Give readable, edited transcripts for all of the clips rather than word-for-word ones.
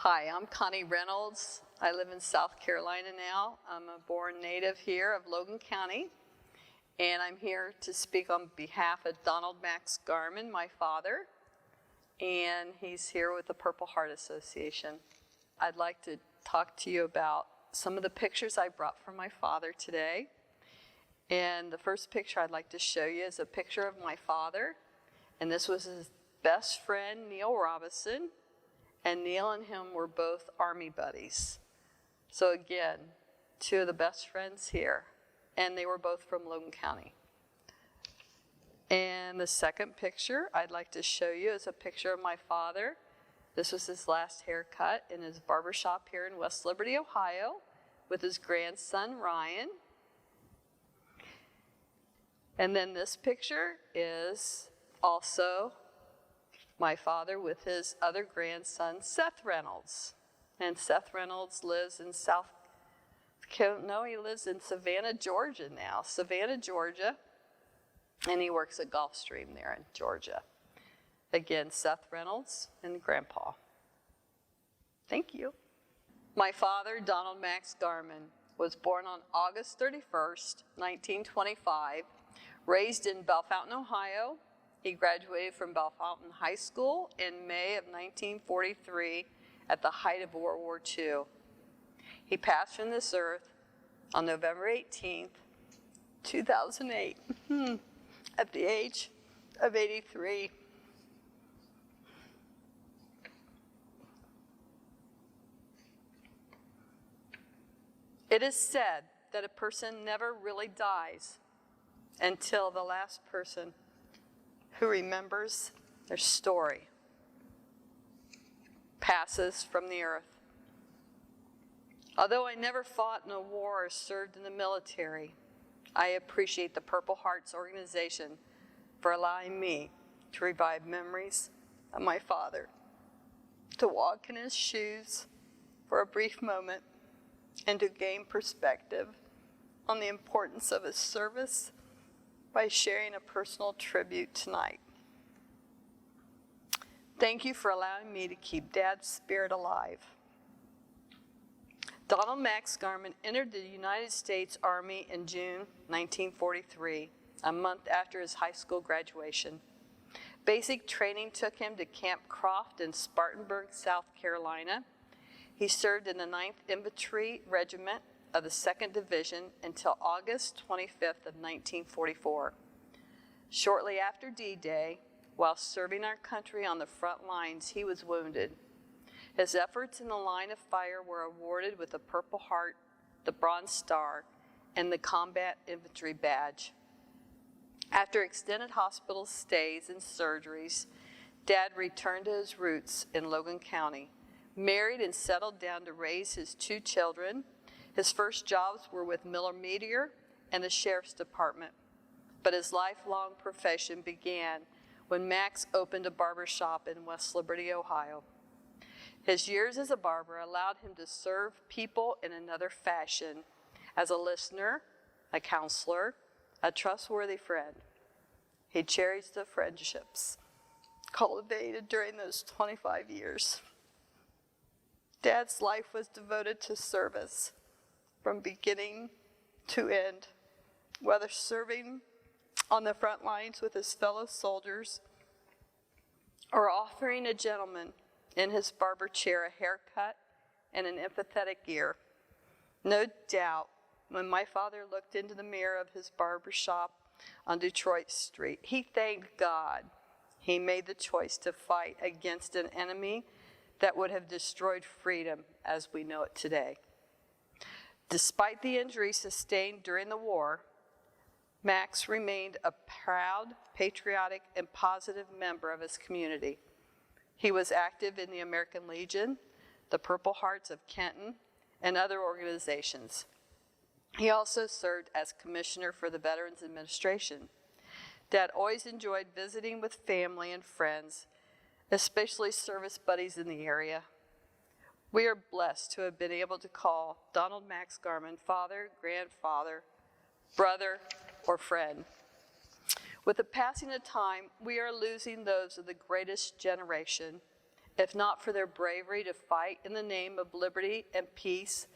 Hi, I'm Connie Reynolds. I live in South Carolina now. I'm a born native here of Logan County, and I'm here to speak on behalf of Donald Max Garman, my father, and he's here with the Purple Heart Association. I'd like to talk to you about some of the pictures I brought from my father today. And the first picture I'd like to show you is a picture of my father, and this was his best friend, Neil Robinson. And Neil and him were both Army buddies. So again, two of the best friends here. And they were both from Logan County. And the second picture I'd like to show you is a picture of my father. This was his last haircut in his barbershop here in West Liberty, Ohio, with his grandson, Ryan. And then this picture is also my father with his other grandson, Seth Reynolds. And Seth Reynolds lives in he lives in Savannah, Georgia now. Savannah, Georgia. And he works at Gulfstream there in Georgia. Again, Seth Reynolds and Grandpa. Thank you. My father, Donald Max Garman, was born on August 31st, 1925, raised in Bellefontaine, Ohio. He graduated from Bellefontaine High School in May of 1943 at the height of World War II. He passed from this earth on November 18th, 2008, at the age of 83. It is said that a person never really dies until the last person who remembers their story passes from the earth. Although I never fought in a war or served in the military, I appreciate the Purple Hearts organization for allowing me to revive memories of my father, to walk in his shoes for a brief moment, and to gain perspective on the importance of his service by sharing a personal tribute tonight. Thank you for allowing me to keep Dad's spirit alive. Donald Max Garman entered the United States Army in June 1943, a month after his high school graduation. Basic training took him to Camp Croft in Spartanburg, South Carolina. He served in the 9th Infantry Regiment of the 2nd Division until August 25th of 1944. Shortly after D-Day, while serving our country on the front lines, he was wounded. His efforts in the line of fire were awarded with the Purple Heart, the Bronze Star, and the Combat Infantry Badge. After extended hospital stays and surgeries, Dad returned to his roots in Logan County, married and settled down to raise his 2 children. His first jobs were with Miller Meteor and the Sheriff's Department, but his lifelong profession began when Max opened a barber shop in West Liberty, Ohio. His years as a barber allowed him to serve people in another fashion, as a listener, a counselor, a trustworthy friend. He cherished the friendships cultivated during those 25 years. Dad's life was devoted to service from beginning to end, whether serving on the front lines with his fellow soldiers or offering a gentleman in his barber chair a haircut and an empathetic ear. No doubt, when my father looked into the mirror of his barber shop on Detroit Street, he thanked God he made the choice to fight against an enemy that would have destroyed freedom as we know it today. Despite the injuries sustained during the war, Max remained a proud, patriotic, and positive member of his community. He was active in the American Legion, the Purple Hearts of Kenton, and other organizations. He also served as commissioner for the Veterans Administration. Dad always enjoyed visiting with family and friends, especially service buddies in the area. We are blessed to have been able to call Donald Max Garman father, grandfather, brother, or friend. With the passing of time, we are losing those of the greatest generation If not for their bravery to fight in the name of liberty and peace,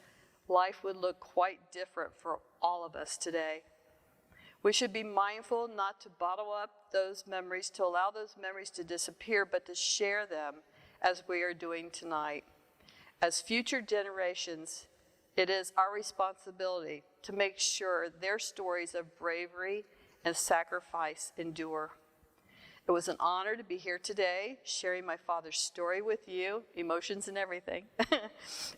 life would look quite different for all of us today. We should be mindful not to bottle up those memories, to allow those memories to disappear, but to share them as we are doing tonight. As future generations, it is our responsibility to make sure their stories of bravery and sacrifice endure. It was an honor to be here today, sharing my father's story with you, emotions and everything.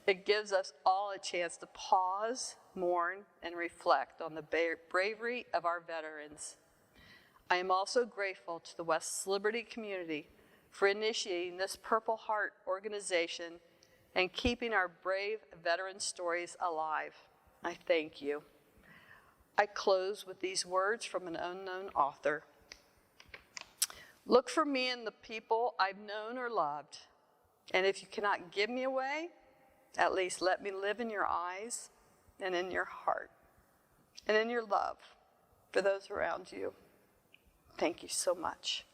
It gives us all a chance to pause, mourn, and reflect on the bravery of our veterans. I am also grateful to the West Liberty community for initiating this Purple Heart organization and keeping our brave veteran stories alive. I thank you. I close with these words from an unknown author. Look for me in the people I've known or loved, and if you cannot give me away, at least let me live in your eyes and in your heart and in your love for those around you. Thank you so much.